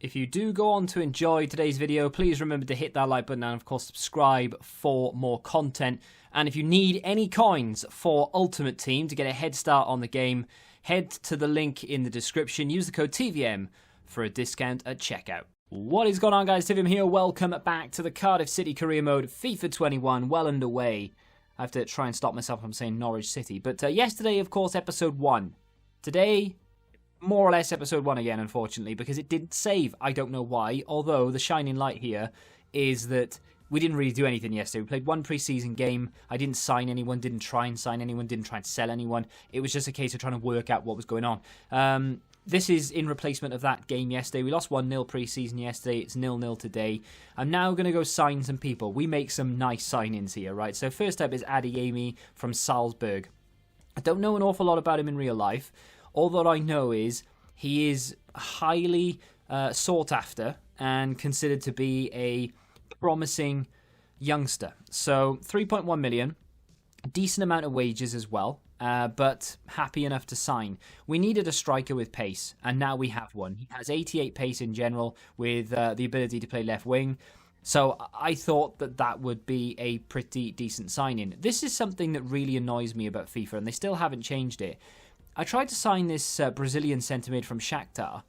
If you do go on to enjoy today's video, please remember to hit that like button and of course subscribe for more content. And if you need any coins for Ultimate Team to get a head start on the game, head to the link in the description. Use the code TVM for a discount at checkout. What is going on, guys? TVM here. Welcome back to the Cardiff City career mode. FIFA 21 well underway. I have to try and stop myself from saying Norwich City. But yesterday, of course, episode 1. Today, more or less episode 1 again, unfortunately, because it didn't save. I don't know why, although the shining light here is that we didn't really do anything yesterday. We played one pre-season game. I didn't sign anyone, didn't try and sign anyone, didn't try and sell anyone. It was just a case of trying to work out what was going on. This is in replacement of that game yesterday. We lost 1-0 pre-season yesterday. It's 0-0 today. I'm now going to go sign some people. We make some nice signings here, right? So first up is Adeyemi from Salzburg. I don't know an awful lot about him in real life. All that I know is he is highly sought after and considered to be a promising youngster. So 3.1 million, decent amount of wages as well, but happy enough to sign. We needed a striker with pace, and now we have one. He has 88 pace in general with the ability to play left wing. So I thought that that would be a pretty decent signing. This is something that really annoys me about FIFA, and they still haven't changed it. I tried to sign this Brazilian centre-mid from Shakhtar,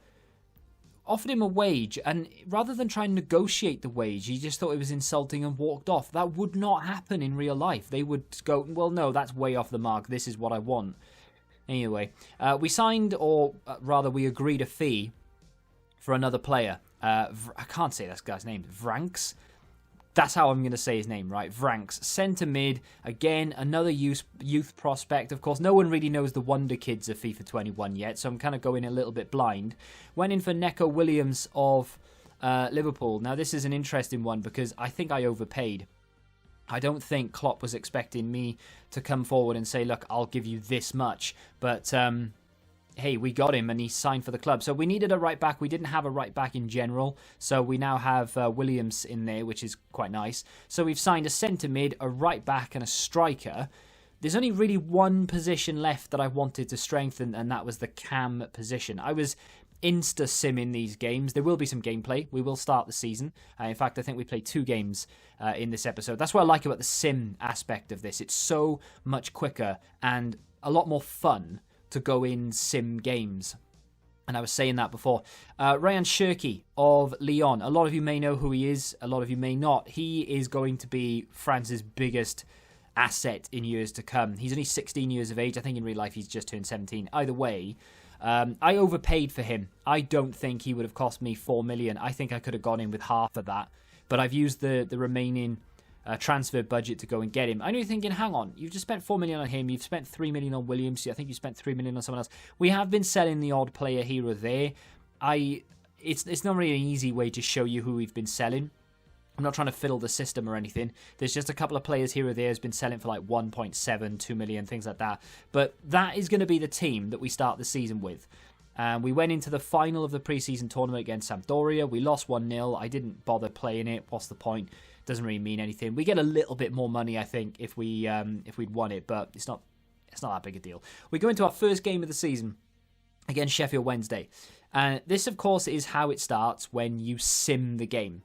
offered him a wage, and rather than try and negotiate the wage, he just thought it was insulting and walked off. That would not happen in real life. They would go, well, no, that's way off the mark. This is what I want. Anyway, we signed, or rather we agreed a fee for another player. I can't say this guy's name. Vranks? That's how I'm going to say his name, right? Vranks. Centre mid. Again, another youth prospect. Of course, no one really knows the wonder kids of FIFA 21 yet, so I'm kind of going a little bit blind. Went in for Neco Williams of Liverpool. Now, this is an interesting one because I think I overpaid. I don't think Klopp was expecting me to come forward and say, look, I'll give you this much. But hey, we got him and he signed for the club. So we needed a right back. We didn't have a right back in general. So we now have Williams in there, which is quite nice. So we've signed a centre mid, a right back and a striker. There's only really one position left that I wanted to strengthen, and that was the cam position. I was insta-simming these games. There will be some gameplay. We will start the season. In fact, I think we played 2 games in this episode. That's what I like about the sim aspect of this. It's so much quicker and a lot more fun to go in sim games. And I was saying that before. Ryan Cherki of Lyon. A lot of you may know who he is. A lot of you may not. He is going to be France's biggest asset in years to come. He's only 16 years of age. I think in real life he's just turned 17. Either way, I overpaid for him. I don't think he would have cost me 4 million. I think I could have gone in with half of that. But I've used the remaining transfer budget to go and get him. I know you're thinking, hang on, you've just spent 4 million on him, you've spent 3 million on Williams, I think you spent 3 million on someone else. We have been selling the odd player here or there. It's not really an easy way to show you who we've been selling. I'm not trying to fiddle the system or anything. There's just a couple of players here or there who's been selling for like 1.7, 2 million, things like that. But that is going to be the team that we start the season with. We went into the final of the pre-season tournament against Sampdoria. We lost 1-0. I didn't bother playing it. What's the point? Doesn't really mean anything. We get a little bit more money, I think, if we'd won it, but it's not that big a deal. We go into our first game of the season against Sheffield Wednesday. And this, of course, is how it starts when you sim the game.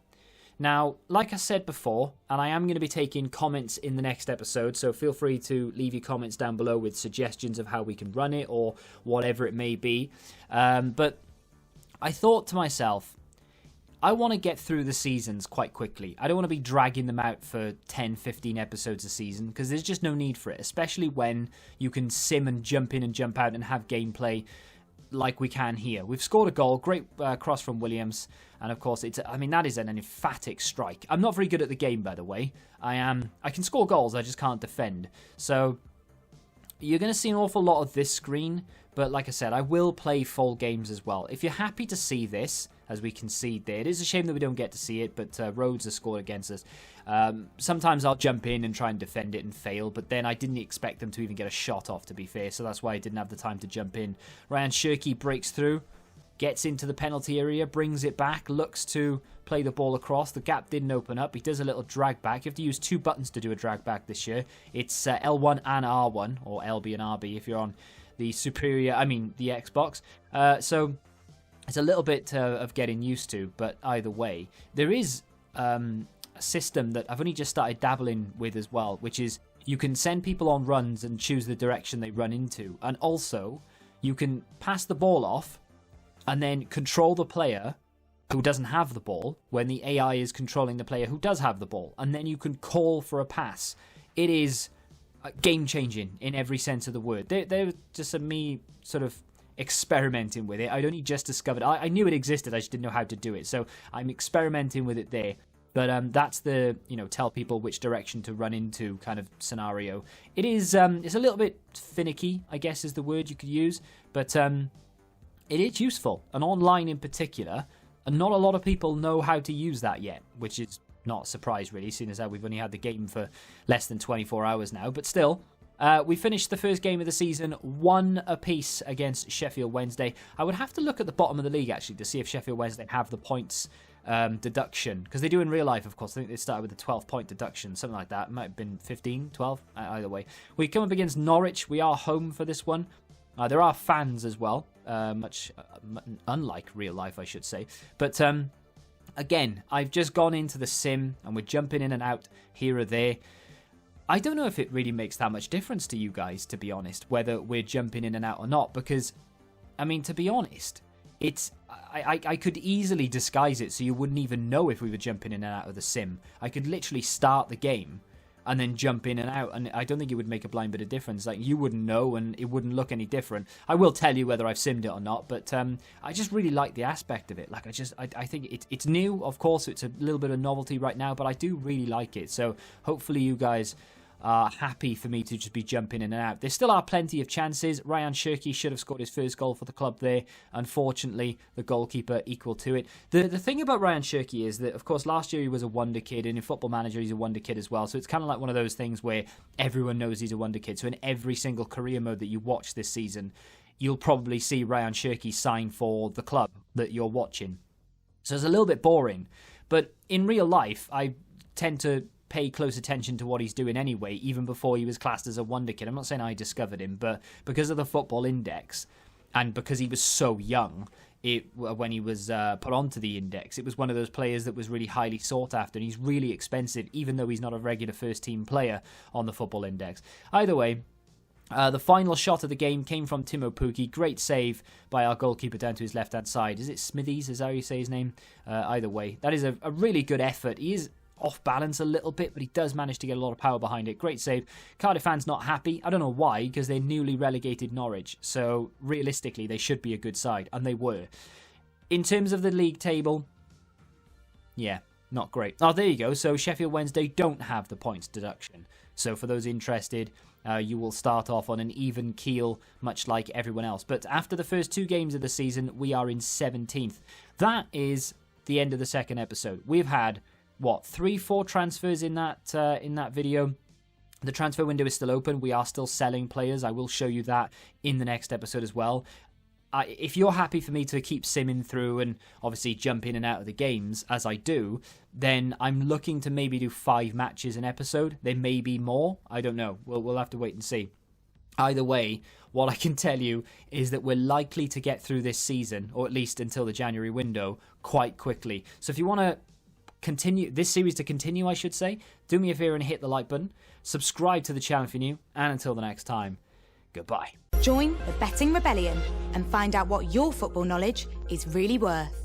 Now, like I said before, and I am going to be taking comments in the next episode, so feel free to leave your comments down below with suggestions of how we can run it or whatever it may be. But I thought to myself, I want to get through the seasons quite quickly. I don't want to be dragging them out for 10, 15 episodes a season because there's just no need for it, especially when you can sim and jump in and jump out and have gameplay like we can here. We've scored a goal, great cross from Williams, and of course, that is an emphatic strike. I'm not very good at the game, by the way. I can score goals, I just can't defend. So you're going to see an awful lot of this screen, but like I said, I will play full games as well. If you're happy to see this, as we concede there, it is a shame that we don't get to see it, but Rhodes has scored against us. Sometimes I'll jump in and try and defend it and fail, but then I didn't expect them to even get a shot off, to be fair, so that's why I didn't have the time to jump in. Ryan Cherki breaks through, gets into the penalty area, brings it back, looks to play the ball across. The gap didn't open up. He does a little drag back. You have to use 2 buttons to do a drag back this year. It's L1 and R1, or LB and RB if you're on the the Xbox. So It's a little bit of getting used to, but either way, there is a system that I've only just started dabbling with as well, which is you can send people on runs and choose the direction they run into. And also, you can pass the ball off and then control the player who doesn't have the ball when the AI is controlling the player who does have the ball. And then you can call for a pass. It is game-changing in every sense of the word. They're just me sort of experimenting with it. I'd only just discovered I knew it existed, I just didn't know how to do it. So I'm experimenting with it there. But that's the, tell people which direction to run into kind of scenario. It is, it's a little bit finicky, I guess is the word you could use. But it is useful. And online in particular, and not a lot of people know how to use that yet, which is not a surprise really, seeing as how we've only had the game for less than 24 hours now. But still, we finished the first game of the season 1 apiece against Sheffield Wednesday. I would have to look at the bottom of the league actually to see if Sheffield Wednesday have the points deduction, because they do in real life, of course. I think they started with a 12-point deduction, something like that. It might have been 15, 12, either way. We come up against Norwich. We are home for this one. There are fans as well, much unlike real life, I should say. But again, I've just gone into the sim and we're jumping in and out here or there. I don't know if it really makes that much difference to you guys, to be honest, whether we're jumping in and out or not, because, I mean, to be honest, I could easily disguise it so you wouldn't even know if we were jumping in and out of the sim. I could literally start the game and then jump in and out, and I don't think it would make a blind bit of difference. Like, you wouldn't know and it wouldn't look any different. I will tell you whether I've simmed it or not, but I just really like the aspect of it. Like, I think it's new, of course. It's a little bit of novelty right now, but I do really like it. So hopefully you guys are happy for me to just be jumping in and out. There still are plenty of chances. Ryan Shirky should have scored his first goal for the club there. Unfortunately, the goalkeeper equal to it. The thing about Ryan Shirky is that, of course, last year he was a wonder kid, and in Football Manager he's a wonder kid as well. So it's kind of like one of those things where everyone knows he's a wonder kid. So in every single career mode that you watch this season, you'll probably see Ryan Shirky sign for the club that you're watching. So it's a little bit boring. But in real life, I tend to pay close attention to what he's doing anyway, even before he was classed as a wonder kid. I'm not saying I discovered him, but because of the football index and because he was so young, when he was put onto the index, it was one of those players that was really highly sought after, and he's really expensive, even though he's not a regular first-team player on the football index. Either way, the final shot of the game came from Timo Pukki. Great save by our goalkeeper down to his left-hand side. Is it Smithies? Is that how you say his name? Either way, that is a really good effort. He is off balance a little bit, but he does manage to get a lot of power behind it. Great save. Cardiff fans not happy. I don't know why, because they're newly relegated Norwich. So realistically, they should be a good side, and they were. In terms of the league table, yeah, not great. Oh, there you go. So Sheffield Wednesday don't have the points deduction. So for those interested, you will start off on an even keel, much like everyone else. But after the first 2 games of the season, we are in 17th. That is the end of the second episode. We've had 3-4 transfers in that video. The transfer window is still open. We are still selling players. I will show you that in the next episode as well. If you're happy for me to keep simming through and obviously jump in and out of the games as I do, then I'm looking to maybe do 5 matches an episode. There may be more. I don't know. We'll have to wait and see. Either way, what I can tell you is that we're likely to get through this season, or at least until the January window, quite quickly. So if you want to continue this series to continue, I should say, do me a favor and hit the like button, subscribe to the channel if you're new, and until the next time, goodbye. Join the Betting Rebellion and find out what your football knowledge is really worth.